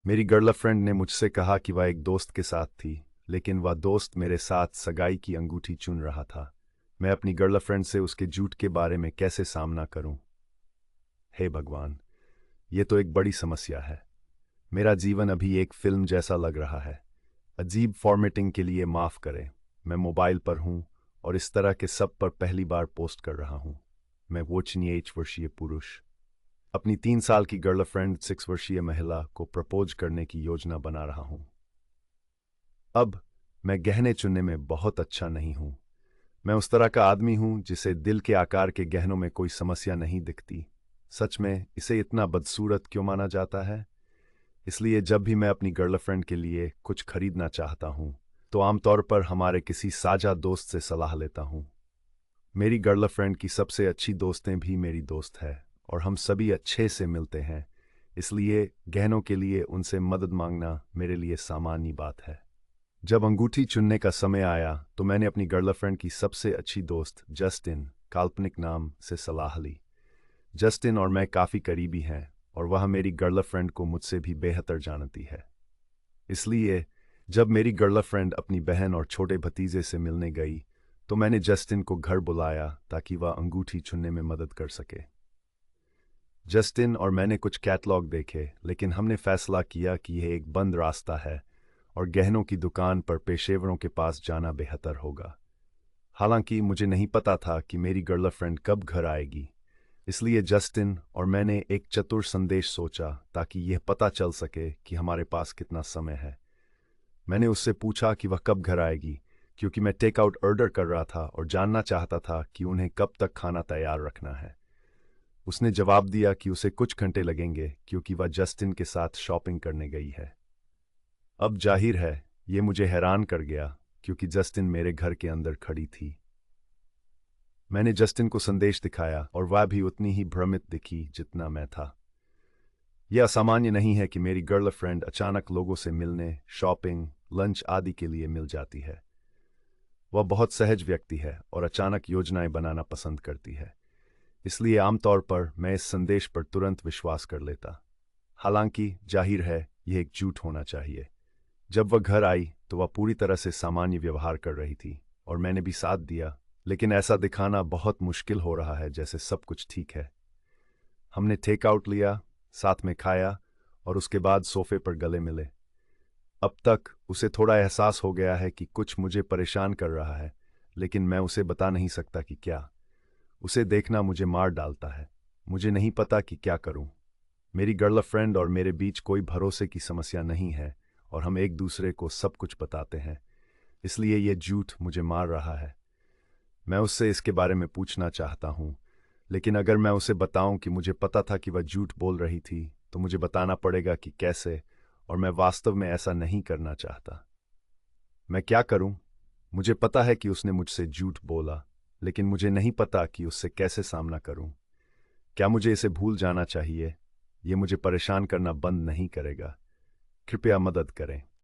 मेरी गर्लफ्रेंड ने मुझसे कहा कि वह एक दोस्त के साथ थी, लेकिन वह दोस्त मेरे साथ सगाई की अंगूठी चुन रहा था। मैं अपनी गर्लफ्रेंड से उसके झूठ के बारे में कैसे सामना करूं? हे भगवान, ये तो एक बड़ी समस्या है। मेरा जीवन अभी एक फिल्म जैसा लग रहा है। अजीब फॉर्मेटिंग के लिए माफ करें। मैं मोबाइल पर हूं और इस तरह के सब पर पहली बार पोस्ट कर रहा हूं। मैं 48 वर्षीय पुरुष अपनी 3 साल की गर्लफ्रेंड 6 वर्षीय महिला को प्रपोज करने की योजना बना रहा हूं। अब मैं गहने चुनने में बहुत अच्छा नहीं हूं। मैं उस तरह का आदमी हूं जिसे दिल के आकार के गहनों में कोई समस्या नहीं दिखती। सच में इसे इतना बदसूरत क्यों माना जाता है? इसलिए जब भी मैं अपनी गर्लफ्रेंड के लिए कुछ खरीदना चाहता हूं, तो आमतौर पर हमारे किसी साझा दोस्त से सलाह लेता हूं। मेरी गर्लफ्रेंड की सबसे अच्छी दोस्तें भी मेरी दोस्त है और हम सभी अच्छे से मिलते हैं। इसलिए गहनों के लिए उनसे मदद मांगना मेरे लिए सामान्य बात है। जब अंगूठी चुनने का समय आया तो मैंने अपनी गर्लफ्रेंड की सबसे अच्छी दोस्त जस्टिन, काल्पनिक नाम से सलाह ली। जस्टिन और मैं काफ़ी करीबी हैं और वह मेरी गर्लफ्रेंड को मुझसे भी बेहतर जानती है। इसलिए जब मेरी गर्लफ्रेंड अपनी बहन और छोटे भतीजे से मिलने गई तो मैंने जस्टिन को घर बुलाया ताकि वह अंगूठी चुनने में मदद कर सके। जस्टिन और मैंने कुछ कैटलॉग देखे, लेकिन हमने फैसला किया कि यह एक बंद रास्ता है और गहनों की दुकान पर पेशेवरों के पास जाना बेहतर होगा। हालांकि मुझे नहीं पता था कि मेरी गर्लफ्रेंड कब घर आएगी, इसलिए जस्टिन और मैंने एक चतुर संदेश सोचा ताकि यह पता चल सके कि हमारे पास कितना समय है। मैंने उससे पूछा कि वह कब घर आएगी, क्योंकि मैं टेक आउट ऑर्डर कर रहा था और जानना चाहता था कि उन्हें कब तक खाना तैयार रखना है। उसने जवाब दिया कि उसे कुछ घंटे लगेंगे क्योंकि वह जस्टिन के साथ शॉपिंग करने गई है। अब जाहिर है ये मुझे हैरान कर गया क्योंकि जस्टिन मेरे घर के अंदर खड़ी थी। मैंने जस्टिन को संदेश दिखाया और वह भी उतनी ही भ्रमित दिखी जितना मैं था। यह असामान्य नहीं है कि मेरी गर्लफ्रेंड अचानक लोगों से मिलने, शॉपिंग, लंच आदि के लिए मिल जाती है। वह बहुत सहज व्यक्ति है और अचानक योजनाएं बनाना पसंद करती है। इसलिए आमतौर पर मैं इस संदेश पर तुरंत विश्वास कर लेता। हालांकि जाहिर है यह एक झूठ होना चाहिए। जब वह घर आई तो वह पूरी तरह से सामान्य व्यवहार कर रही थी और मैंने भी साथ दिया, लेकिन ऐसा दिखाना बहुत मुश्किल हो रहा है जैसे सब कुछ ठीक है। हमने टेक आउट लिया, साथ में खाया और उसके बाद सोफे पर गले मिले। अब तक उसे थोड़ा एहसास हो गया है कि कुछ मुझे परेशान कर रहा है, लेकिन मैं उसे बता नहीं सकता कि क्या। उसे देखना मुझे मार डालता है। मुझे नहीं पता कि क्या करूं। मेरी गर्लफ्रेंड और मेरे बीच कोई भरोसे की समस्या नहीं है और हम एक दूसरे को सब कुछ बताते हैं, इसलिए यह झूठ मुझे मार रहा है। मैं उससे इसके बारे में पूछना चाहता हूं, लेकिन अगर मैं उसे बताऊं कि मुझे पता था कि वह झूठ बोल रही थी, तो मुझे बताना पड़ेगा कि कैसे, और मैं वास्तव में ऐसा नहीं करना चाहता। मैं क्या करूं? मुझे पता है कि उसने मुझसे झूठ बोला, लेकिन मुझे नहीं पता कि उससे कैसे सामना करूं। क्या मुझे इसे भूल जाना चाहिए? यह मुझे परेशान करना बंद नहीं करेगा। कृपया मदद करें।